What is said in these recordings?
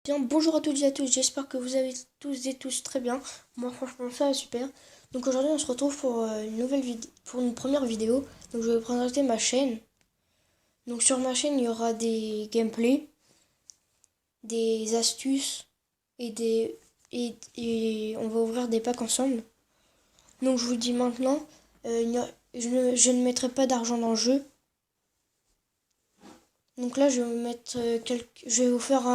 Bien, bonjour à toutes et à tous, j'espère que vous avez tous et tous très bien. Moi franchement ça va super. Donc aujourd'hui on se retrouve pour une nouvelle vidéo, pour une première vidéo. Donc je vais vous présenter ma chaîne. Donc sur ma chaîne il y aura des gameplays, des astuces et on va ouvrir des packs ensemble. Donc je vous dis maintenant, je ne mettrai pas d'argent dans le jeu. Donc là je vais je vais vous faire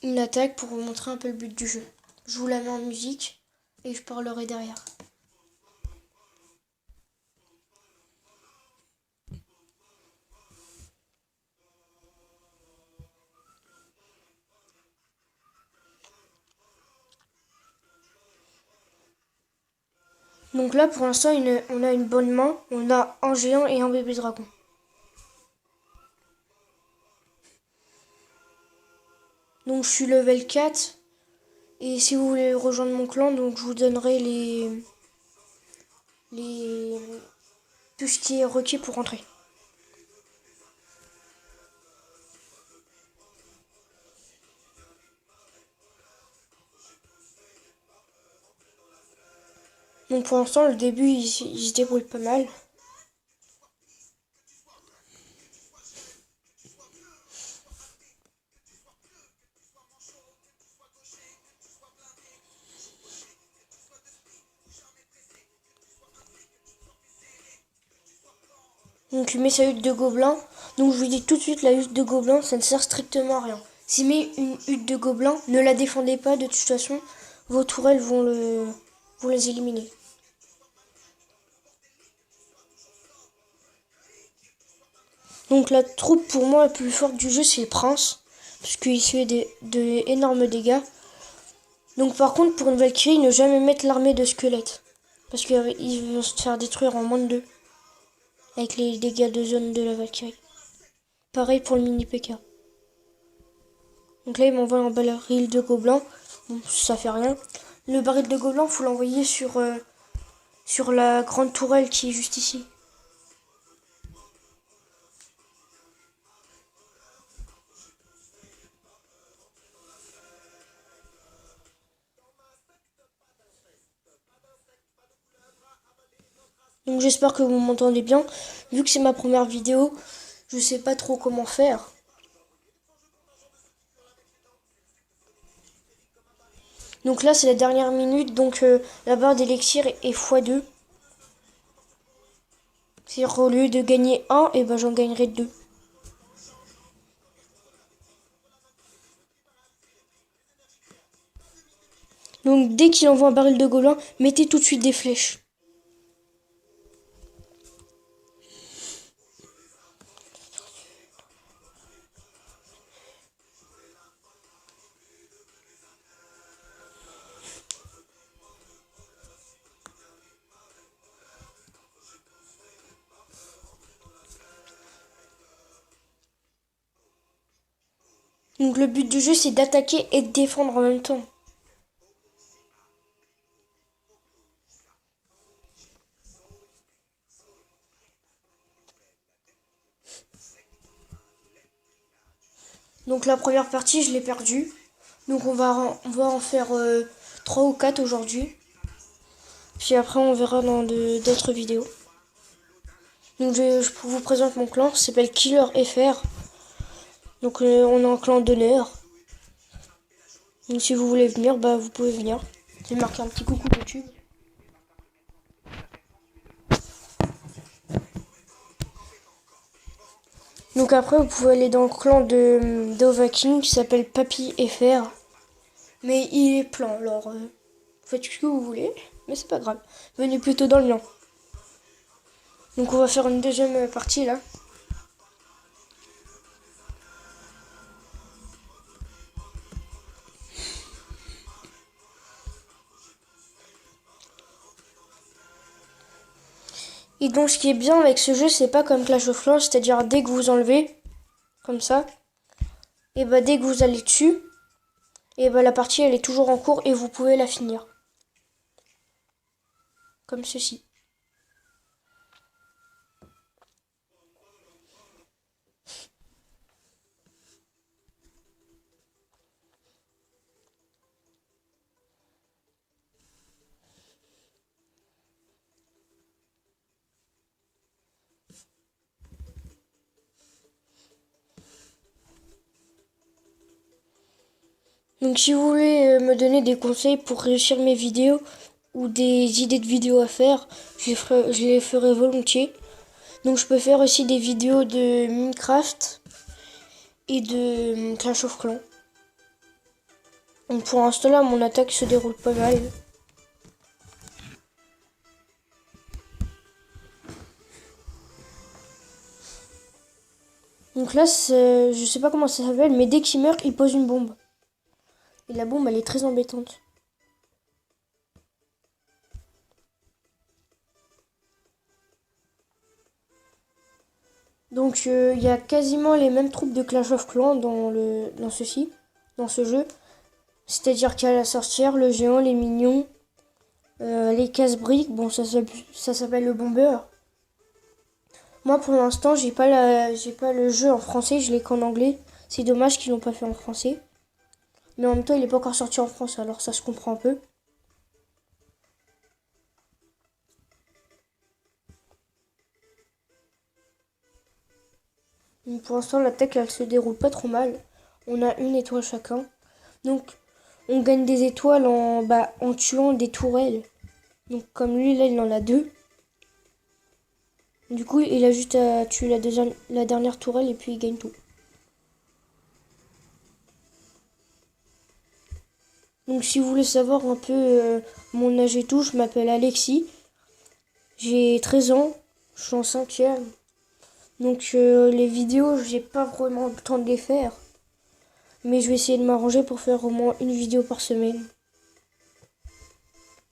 une attaque pour vous montrer un peu le but du jeu. Je vous la mets en musique et je parlerai derrière. Donc là pour l'instant on a une bonne main, on a un géant et un bébé dragon. Donc je suis level 4 et si vous voulez rejoindre mon clan, donc je vous donnerai les tout ce qui est requis pour rentrer. Donc pour l'instant le début il se débrouille pas mal. Donc il met sa hutte de gobelins. Donc je vous dis tout de suite, la hutte de gobelins ça ne sert strictement à rien. S'il met une hutte de gobelins, ne la défendez pas, de toute façon vos tourelles vont les éliminer. Donc la troupe pour moi la plus forte du jeu c'est le prince, parce qu'il fait de énormes dégâts. Donc par contre pour une Valkyrie, ne jamais mettre l'armée de squelettes, parce qu'ils vont se faire détruire en moins de 2, avec les dégâts de zone de la Valkyrie. Pareil pour le mini P.K. Donc là il m'envoie un baril de gobelins, bon ça fait rien. Le baril de gobelins faut l'envoyer sur la grande tourelle qui est juste ici. Donc j'espère que vous m'entendez bien. Vu que c'est ma première vidéo, je sais pas trop comment faire. Donc là c'est la dernière minute, donc la barre d'élixir est x2. C'est-à-dire au lieu de gagner 1, et ben j'en gagnerai 2. Donc dès qu'il envoie un baril de gobelins, mettez tout de suite des flèches. Donc le but du jeu c'est d'attaquer et de défendre en même temps. Donc la première partie je l'ai perdue. Donc on va en faire 3 ou 4 aujourd'hui. Puis après on verra dans d'autres vidéos. Donc je vous présente mon clan, ça s'appelle Killer FR. Donc on est en clan d'honneur. Donc si vous voulez venir, bah vous pouvez venir. Je vais marquer un petit coucou YouTube. Donc après vous pouvez aller dans le clan de d'Ovaking qui s'appelle Papy FR. Mais il est plein, alors faites ce que vous voulez, mais c'est pas grave. Venez plutôt dans le mien. Donc on va faire une deuxième partie là. Et donc ce qui est bien avec ce jeu, c'est pas comme Clash of Clans, c'est-à-dire dès que vous enlevez, comme ça, et bah dès que vous allez dessus, et bah la partie elle est toujours en cours et vous pouvez la finir. Comme ceci. Donc si vous voulez me donner des conseils pour réussir mes vidéos ou des idées de vidéos à faire, je les ferai volontiers. Donc je peux faire aussi des vidéos de Minecraft et de Clash of Clans. Donc pour l'instant là, mon attaque se déroule pas mal. Donc là, je sais pas comment ça s'appelle, mais dès qu'il meurt, il pose une bombe. Et la bombe, elle est très embêtante. Donc il y a quasiment les mêmes troupes de Clash of Clans dans ce jeu. C'est-à-dire qu'il y a la sorcière, le géant, les minions, les casse-briques. Bon, ça s'appelle le bomber. Moi, pour l'instant, j'ai pas le jeu en français, je l'ai qu'en anglais. C'est dommage qu'ils l'ont pas fait en français. Mais en même temps, il est pas encore sorti en France, alors ça se comprend un peu. Donc, pour l'instant, l'attaque, elle se déroule pas trop mal. On a une étoile chacun. Donc, on gagne des étoiles en tuant des tourelles. Donc, comme lui, là, il en a 2. Du coup, il a juste à tuer la dernière tourelle et puis il gagne tout. Donc si vous voulez savoir un peu mon âge et tout, je m'appelle Alexis. J'ai 13 ans, je suis en 5e. Donc les vidéos, j'ai pas vraiment le temps de les faire. Mais je vais essayer de m'arranger pour faire au moins une vidéo par semaine.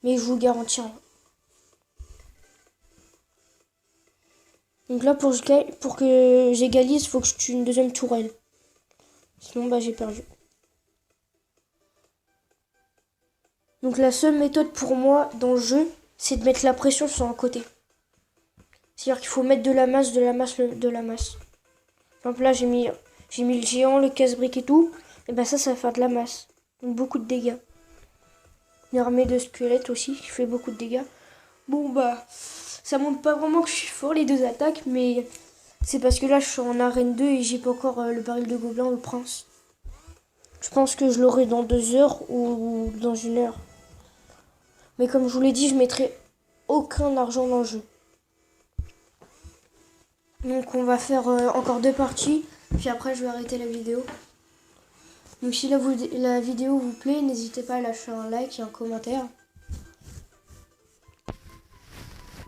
Mais je vous garantis rien. Donc là, pour que j'égalise, il faut que je tue une deuxième tourelle. Sinon, bah j'ai perdu. Donc la seule méthode pour moi dans le jeu, c'est de mettre la pression sur un côté. C'est-à-dire qu'il faut mettre de la masse, de la masse, de la masse. Par exemple là, j'ai mis le géant, le casse-brique et tout. Et ben ça va faire de la masse. Donc beaucoup de dégâts. Une armée de squelettes aussi qui fait beaucoup de dégâts. Bon bah, ça montre pas vraiment que je suis fort les deux attaques, mais c'est parce que là je suis en arène 2 et j'ai pas encore le baril de gobelin ou le prince. Je pense que je l'aurai dans 2 heures ou dans 1 heure. Mais comme je vous l'ai dit, je mettrai aucun argent dans le jeu. Donc on va faire encore 2 parties, puis après je vais arrêter la vidéo. Donc si la vidéo vous plaît, n'hésitez pas à lâcher un like et un commentaire.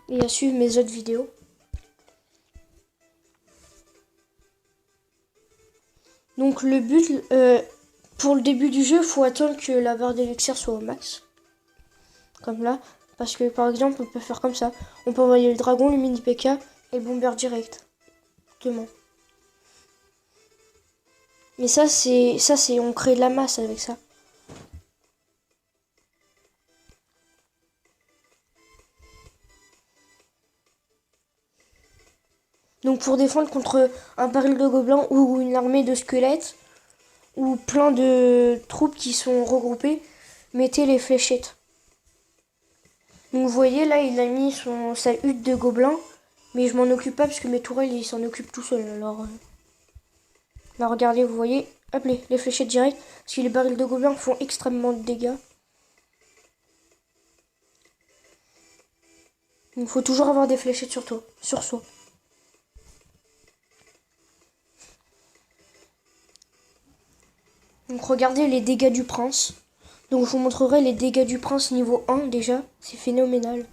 Et à suivre mes autres vidéos. Donc le but, pour le début du jeu, il faut attendre que la barre d'élixir soit au max. Comme là. Parce que par exemple, on peut faire comme ça. On peut envoyer le dragon, le mini PK et le bomber direct. Justement. Mais ça c'est on crée de la masse avec ça. Donc pour défendre contre un baril de gobelins ou une armée de squelettes ou plein de troupes qui sont regroupées, mettez les fléchettes. Donc vous voyez là, il a mis sa hutte de gobelins, mais je m'en occupe pas parce que mes tourelles ils s'en occupent tout seuls. Alors là regardez, vous voyez, hop les fléchettes directes, parce que les barils de gobelins font extrêmement de dégâts. Il faut toujours avoir des fléchettes sur soi. Donc regardez les dégâts du prince. Donc je vous montrerai les dégâts du prince niveau 1 déjà. C'est phénoménal.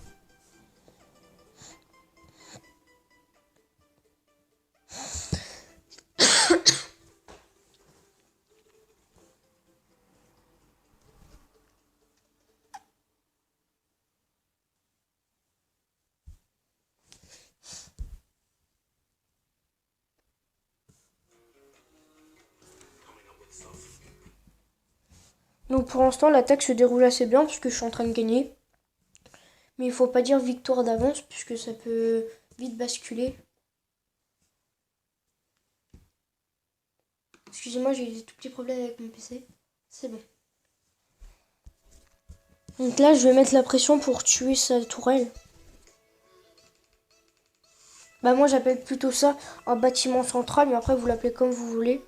Donc pour l'instant l'attaque se déroule assez bien puisque je suis en train de gagner. Mais il faut pas dire victoire d'avance puisque ça peut vite basculer. Excusez-moi, j'ai eu des tout petits problèmes avec mon PC. C'est bon. Donc là, je vais mettre la pression pour tuer sa tourelle. Bah moi, j'appelle plutôt ça un bâtiment central, mais après, vous l'appelez comme vous voulez.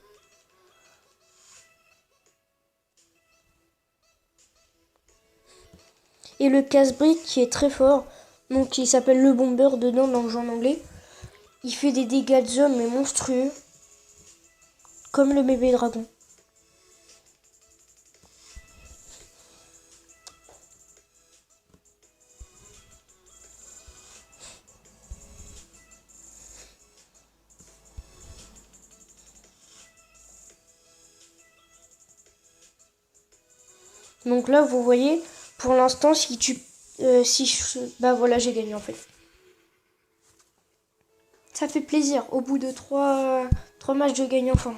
et le casse-brique qui est très fort. Donc il s'appelle le bomber dedans dans le jeu en anglais. Il fait des dégâts de zone mais monstrueux. Comme le bébé dragon. Donc là, vous voyez, pour l'instant, si tu... bah voilà, j'ai gagné en fait. Ça fait plaisir. Au bout de 3 matchs, je gagne enfin.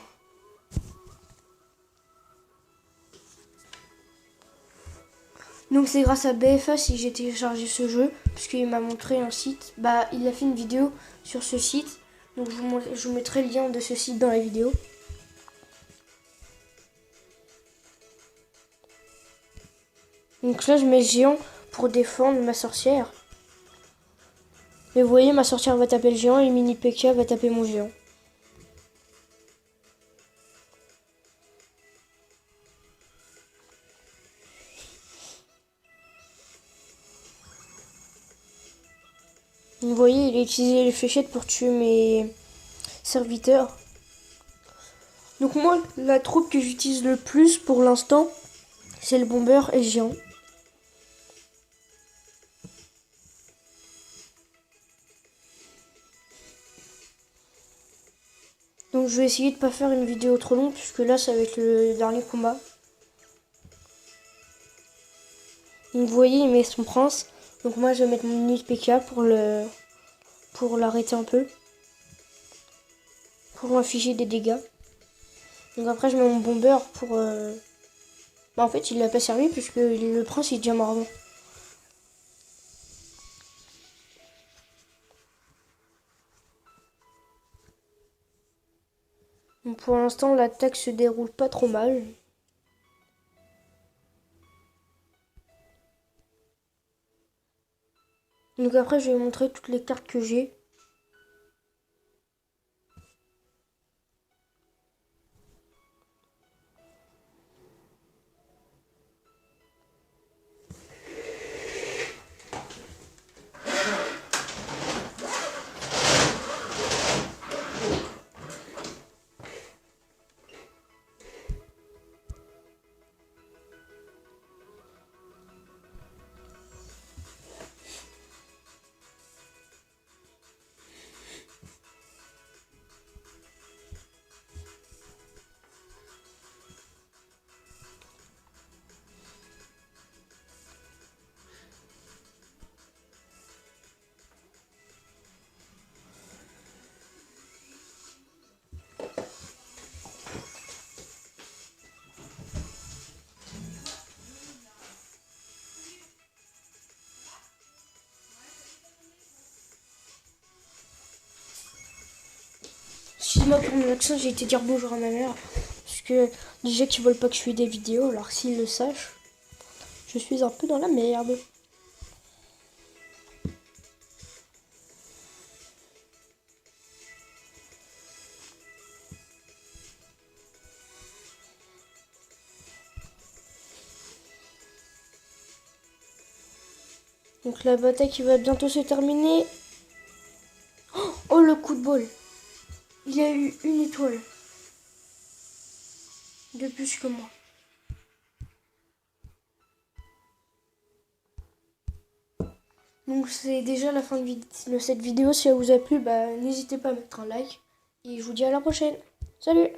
Donc c'est grâce à BFA si j'ai téléchargé ce jeu, puisqu'il m'a montré un site. Bah, il a fait une vidéo sur ce site. Donc je vous mettrai le lien de ce site dans la vidéo. Donc là, je mets géant pour défendre ma sorcière. Et vous voyez, ma sorcière va taper le géant et mini P.K. va taper mon géant. Vous voyez, il a utilisé les fléchettes pour tuer mes serviteurs. Donc moi, la troupe que j'utilise le plus pour l'instant, c'est le bomber et le géant. Donc je vais essayer de pas faire une vidéo trop longue puisque là ça va être le dernier combat. Donc vous voyez il met son prince. Donc moi je vais mettre mon mini PK pour l'arrêter un peu. Pour infliger des dégâts. Donc après je mets mon bomber pour... Bah en fait il l'a pas servi puisque le prince il est déjà mort avant. Donc pour l'instant l'attaque se déroule pas trop mal. Donc après je vais montrer toutes les cartes que j'ai. Excuse-moi pour mon accent, j'ai été dire bonjour à ma mère. Parce que déjà qu'ils veulent pas que je fasse des vidéos, alors s'ils le sachent, je suis un peu dans la merde. Donc la bataille qui va bientôt se terminer. Oh le coup de bol. Il a eu une étoile. De plus que moi. Donc c'est déjà la fin de cette vidéo. Si elle vous a plu, bah, n'hésitez pas à mettre un like. Et je vous dis à la prochaine. Salut!